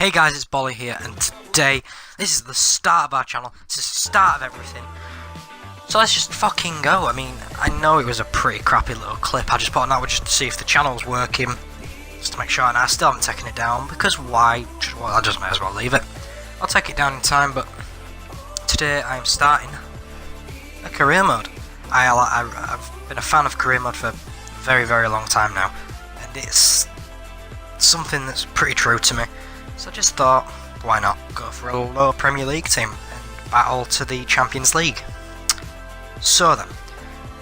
Hey guys, it's Bolly here, and today, this is the start of our channel, it's the start of everything. So let's just fucking go. I mean, I know it was a pretty crappy little clip, I just put on that just to see if the channel's working, just to make sure, and I still haven't taken it down, because why? Well, I just might as well leave it. I'll take it down in time, but today I am starting a career mode. I've been a fan of career mode for a very, very long time now, and it's something that's pretty true to me. So I just thought, why not go for a low Premier League team and battle to the Champions League. So then,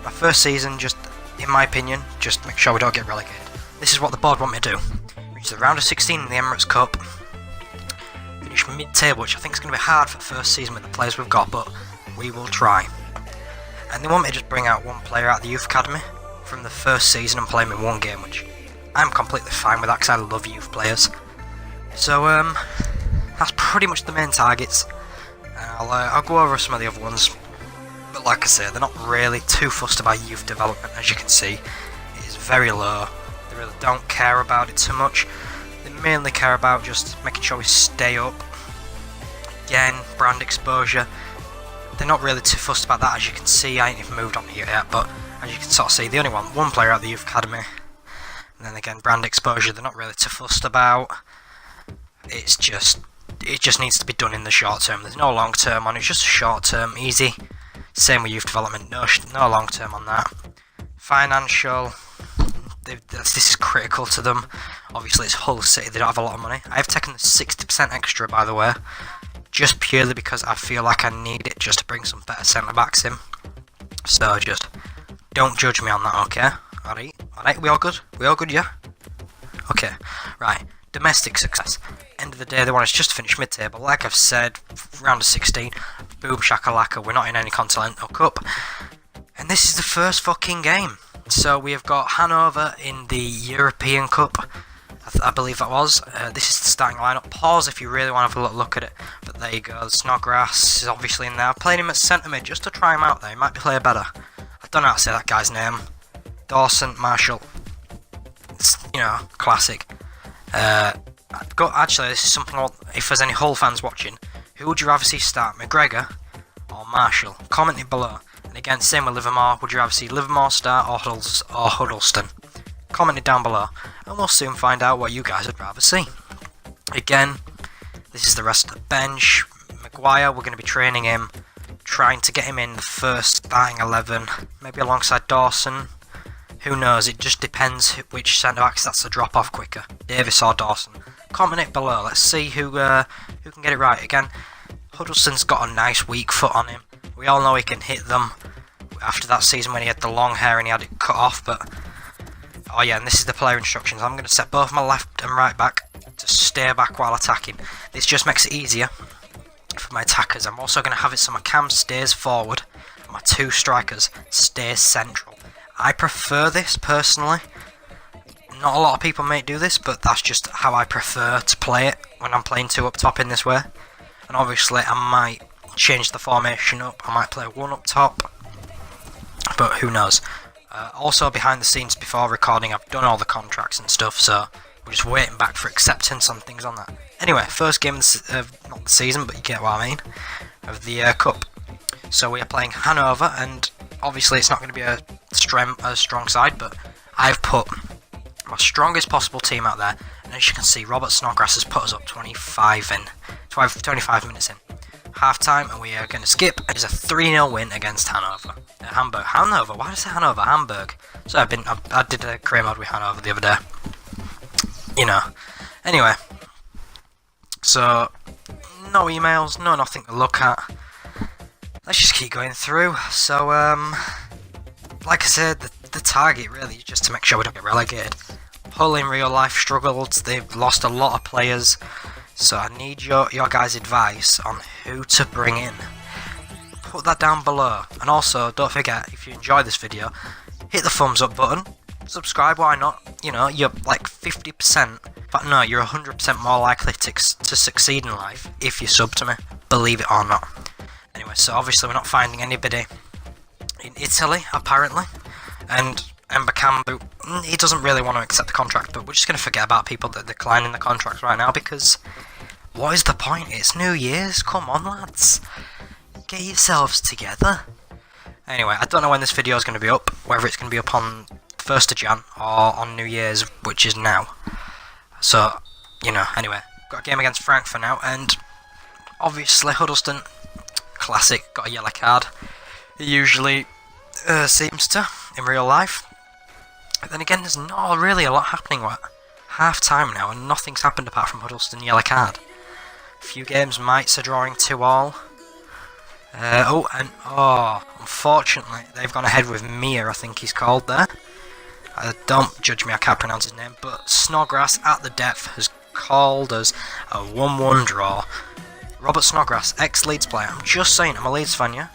my first season, just in my opinion, just make sure we don't get relegated. This is what the board want me to do. Reach the round of 16 in the Emirates Cup, finish mid-table, which I think is going to be hard for the first season with the players we've got, but we will try. And they want me to just bring out one player out of the youth academy from the first season and play him in one game, which I'm completely fine with that because I love youth players. So that's pretty much the main targets. I'll go over some of the other ones, but like I say, they're not really too fussed about youth development. As you can see, it is very low. They really don't care about it too much. They mainly care about just making sure we stay up. Again, brand exposure. They're not really too fussed about that. As you can see, I ain't even moved on here yet, but as you can sort of see, they only want one player out of the youth academy. And then again, brand exposure, they're not really too fussed about. It just needs to be done in the short term. There's no long term on it, it's just short term, easy. Same with youth development, no long term on that. Financial, this is critical to them. Obviously it's Hull City, they don't have a lot of money. I've taken the 60% extra, by the way, just purely because I feel like I need it just to bring some better centre backs in. So just don't judge me on that, okay? Alright, we all good? We all good, yeah? Okay, right. Domestic success. End of the day, they want us just to finish mid-table. Like I've said, round of 16, boom shakalaka, we're not in any Continental Cup. And this is the first fucking game. So we have got Hanover in the European Cup, I believe that was. This is the starting lineup. Pause if you really want to have a look at it. But there you go, Snodgrass is obviously in there. I'm playing him at centre mid just to try him out there. He might play better. I don't know how to say that guy's name. Dawson, Marshall. It's, you know, classic. Actually, this is something, if there's any Hull fans watching, who would you rather see start, McGregor or Marshall? Comment it below. And again, same with Livermore, would you rather see Livermore start or Huddleston? Comment it down below, and we'll soon find out what you guys would rather see. Again, this is the rest of the bench. Maguire, we're going to be training him, trying to get him in the first starting 11, maybe alongside Dawson. Who knows, it just depends which centre-backs that's a drop-off quicker, Davis or Dawson. Comment it below, let's see who can get it right. Again, Huddleston's got a nice weak foot on him. We all know he can hit them after that season when he had the long hair and he had it cut off, but... Oh yeah, and this is the player instructions. I'm going to set both my left and right back to stay back while attacking. This just makes it easier for my attackers. I'm also going to have it so my cam stays forward and my two strikers stay central. I prefer this personally. Not a lot of people may do this, but that's just how I prefer to play it when I'm playing two up top in this way. And obviously I might change the formation up, I might play one up top, but who knows. Also behind the scenes before recording, I've done all the contracts and stuff, so we're just waiting back for acceptance on things on that. Anyway, first game of not the season, but you get what I mean, of the Cup. So we are playing Hanover, and obviously it's not going to be a strong side, but I've put my strongest possible team out there, and as you can see, Robert Snodgrass has put us up 25 minutes in. Half time, and we are going to skip. It is a 3-0 win against Hanover. Hanover? Why did I say Hanover? Hamburg. So I did a career mode with Hanover the other day. You know. Anyway. So, no emails, no nothing to look at. Let's just keep going through. So, like I said, the target really is just to make sure we don't get relegated. Hull in real life struggled, they've lost a lot of players, so I need your guys' advice on who to bring in. Put that down below, and also don't forget, if you enjoy this video, hit the thumbs up button, subscribe, why not? You know, you're like 50%, but no, you're 100% more likely to succeed in life if you sub to me, believe it or not. Anyway, so obviously we're not finding anybody in Italy, apparently, and Mbakamba, he doesn't really want to accept the contract, but we're just going to forget about people that are declining the contracts right now, because What is the point? It's New Year's. Come on, lads. Get yourselves together. Anyway, I don't know when this video is going to be up. Whether it's going to be up on 1st of Jan or on New Year's, which is now. So, you know, anyway. Got a game against Frankfurt now, and obviously Huddleston, classic, got a yellow card. He usually seems to in real life. But then again, there's not really a lot happening. What, half time now, and nothing's happened apart from Huddleston yellow card. A few games, mites are drawing 2-2. Unfortunately, they've gone ahead with Mia, I think he's called there. Don't judge me, I can't pronounce his name, but Snodgrass at the depth has called us a 1-1 draw. Robert Snodgrass, ex-Leeds player. I'm just saying, I'm a Leeds fan, yeah?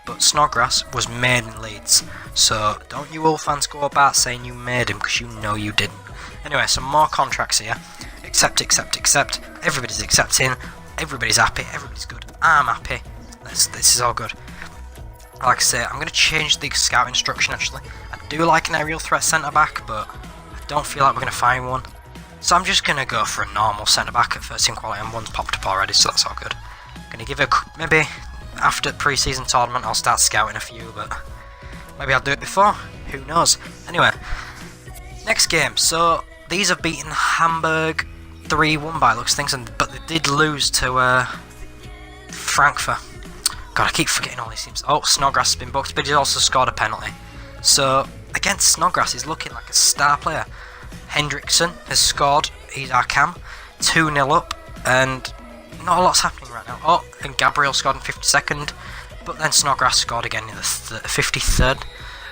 But Snodgrass was made in Leeds. So don't you all fans go about saying you made him, because you know you didn't. Anyway, some more contracts here. Accept. Everybody's accepting. Everybody's happy. Everybody's good. I'm happy. This is all good. Like I say, I'm going to change the scout instruction actually. I do like an aerial threat centre-back, but I don't feel like we're going to find one. So I'm just going to go for a normal centre-back at first team quality, and one's popped up already, so that's all good. Going to give it maybe after pre-season tournament I'll start scouting a few, but maybe I'll do it before. Who knows? Anyway, next game. So these have beaten Hamburg 3-1 by looks things, but they did lose to Frankfurt. God, I keep forgetting all these teams. Oh, Snodgrass has been booked, but he's also scored a penalty. So, against Snodgrass, he's looking like a star player. Hendrickson has scored. He's our cam. 2-0 up, and not a lot's happening right now. Oh, and Gabriel scored in 52nd, but then Snodgrass scored again in the 53rd.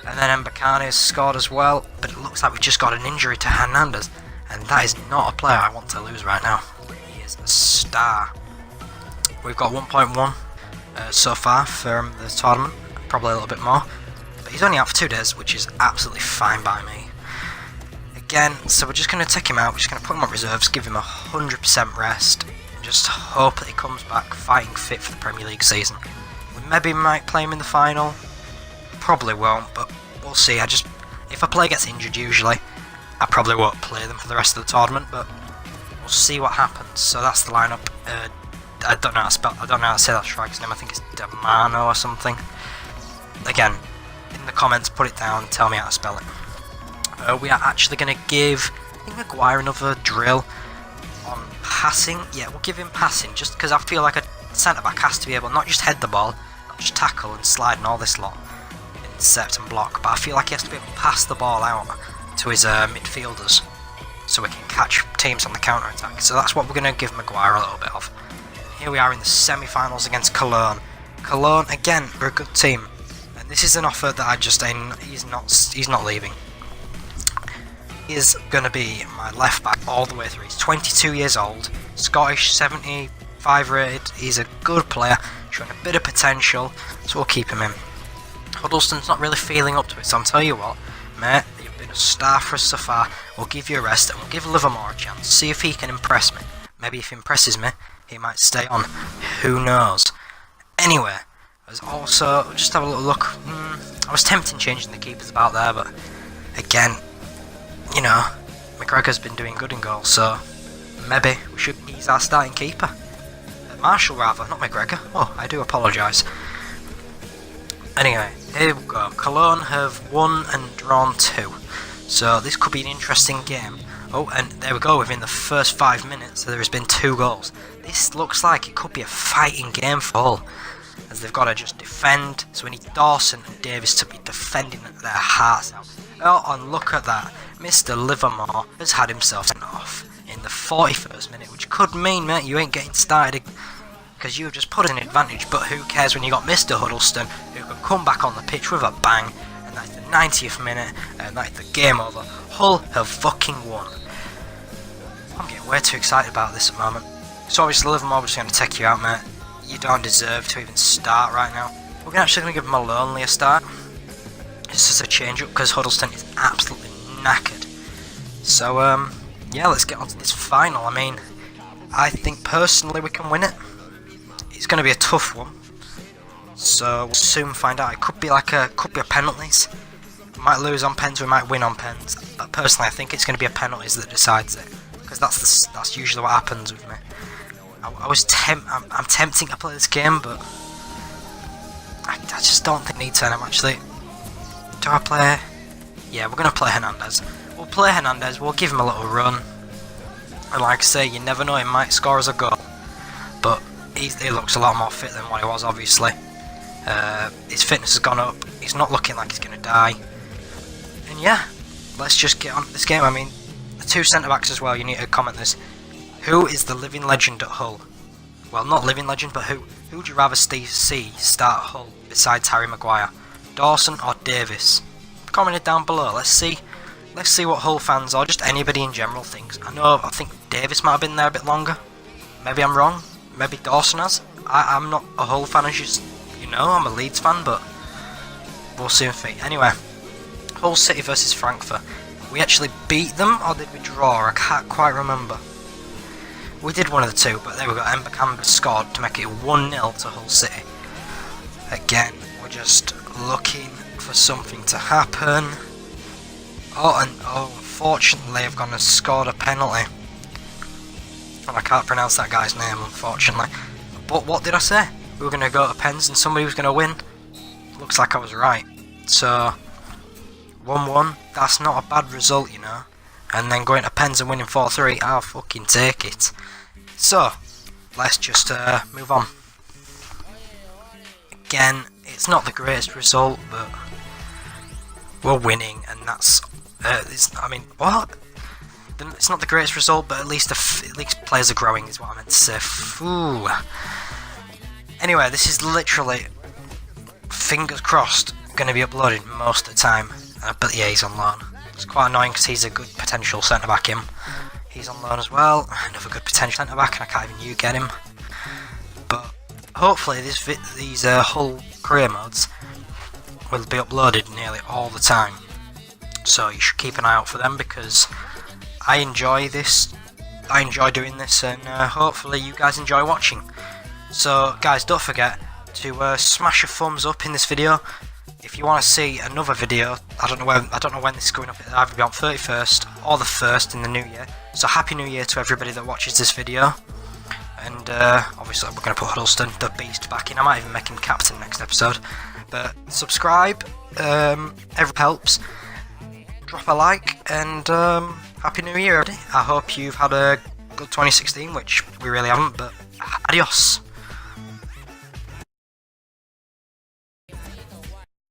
And then Mbakane has scored as well, but it looks like we just got an injury to Hernandez. And that is not a player I want to lose right now. He is a star. We've got 1.1. So far from the tournament, probably a little bit more, but he's only out for 2 days, which is absolutely fine by me. Again, so we're just going to take him out, we're just going to put him on reserves, give him 100% rest, and just hope that he comes back fighting fit for the Premier League season. We maybe might play him in the final, probably won't, but we'll see. If a player gets injured usually, I probably won't play them for the rest of the tournament, but we'll see what happens. So that's the lineup. I don't know how to say that striker's name. I think it's Damano or something. Again, in the comments, put it down, tell me how to spell it. We are actually going to give, I think, Maguire another drill on passing. Yeah, we'll give him passing, just because I feel like a centre-back has to be able not just head the ball, not just tackle and slide and all this lot, intercept and block, but I feel like he has to be able to pass the ball out to his midfielders, so we can catch teams on the counter-attack. So that's what we're going to give Maguire a little bit of. Here we are in the semi-finals against Cologne. Cologne, again, are a good team. And this is an offer that I just ain't, he's not leaving. He is going to be my left back all the way through. He's 22 years old, Scottish, 75 rated. He's a good player, showing a bit of potential, so we'll keep him in. Huddleston's not really feeling up to it, so I'll tell you what, mate, you've been a star for us so far. We'll give you a rest, and we'll give Livermore a chance. See if he can impress me. Maybe if he impresses me, he might stay on. Who knows? Anyway, there's also, just have a little look. I was tempting changing the keepers about there, but again, you know, McGregor's been doing good in goal, so maybe we should ease our starting keeper. Marshall rather, not McGregor. Oh, I do apologise. Anyway, here we go. Cologne have won and drawn 2. So this could be an interesting game. Oh, and there we go, within the first 5 minutes there has been 2 goals. This looks like it could be a fighting game for Hull, as they've got to just defend, so we need Dawson and Davis to be defending their hearts out. Oh, and look at that, Mr. Livermore has had himself sent off in the 41st minute, which could mean, mate, you ain't getting started, because you've just put in an advantage, but who cares when you got Mr. Huddleston, who can come back on the pitch with a bang, and that's the 90th minute, and that's the game over. Hull have fucking won. I'm getting way too excited about this at the moment. So obviously Livermore, we're just going to take you out, mate. You don't deserve to even start right now. We're actually going to give him a lonelier start. Just as a change up, because Huddleston is absolutely knackered. So, yeah, let's get on to this final. I mean, I think personally we can win it. It's going to be a tough one. So we'll soon find out. It could be a penalties. We might lose on pens, we might win on pens. But personally, I think it's going to be a penalties that decides it, because that's usually what happens with me. I'm tempting to play this game, but I just don't think I need to. I'm actually. Do I play? Yeah, we're gonna play Hernandez. We'll play Hernandez. We'll give him a little run. And like I say, you never know, he might score as a goal. But he looks a lot more fit than what he was, obviously. His fitness has gone up. He's not looking like he's gonna die. And yeah, let's just get on with this game. I mean, the two centre backs as well. You need to comment this. Who is the living legend at Hull? Well, not living legend, but who would you rather see start at Hull besides Harry Maguire? Dawson or Davis? Comment it down below. Let's see what Hull fans or just anybody in general thinks. I think Davis might have been there a bit longer. Maybe I'm wrong. Maybe Dawson has. I'm not a Hull fan, as you know. I'm a Leeds fan, but we'll soon see. Anyway, Hull City versus Frankfurt. We actually beat them, or did we draw? I can't quite remember. We did one of the two, but there we go. Mbakamba scored to make it 1-0 to Hull City. Again, we're just looking for something to happen. Unfortunately, I've gone and scored a penalty. And I can't pronounce that guy's name, unfortunately. But what did I say? We were going to go to pens and somebody was going to win. Looks like I was right. So, 1-1, that's not a bad result, you know. And then going to pens and winning 4-3, I'll fucking take it. So, let's just move on. Again, it's not the greatest result, but we're winning, and that's. I mean, what? It's not the greatest result, but at least players are growing, is what I meant to say. Ooh. Anyway, this is literally, fingers crossed, going to be uploaded most of the time. But yeah, he's on loan. It's quite annoying because he's a good potential centre back. He's on loan as well. Another good potential centre back, and I can't even get him. But hopefully, these Hull career modes will be uploaded nearly all the time. So you should keep an eye out for them because I enjoy this. I enjoy doing this, and hopefully you guys enjoy watching. So guys, don't forget to smash a thumbs up in this video. If you want to see another video, I don't know when this is going up. It'll either be on 31st or the 1st in the new year. So happy New Year to everybody that watches this video. And obviously we're going to put Huddleston, the beast, back in. I might even make him captain next episode. But subscribe, every helps. Drop a like, and happy New Year, everybody. I hope you've had a good 2016, which we really haven't. But adios.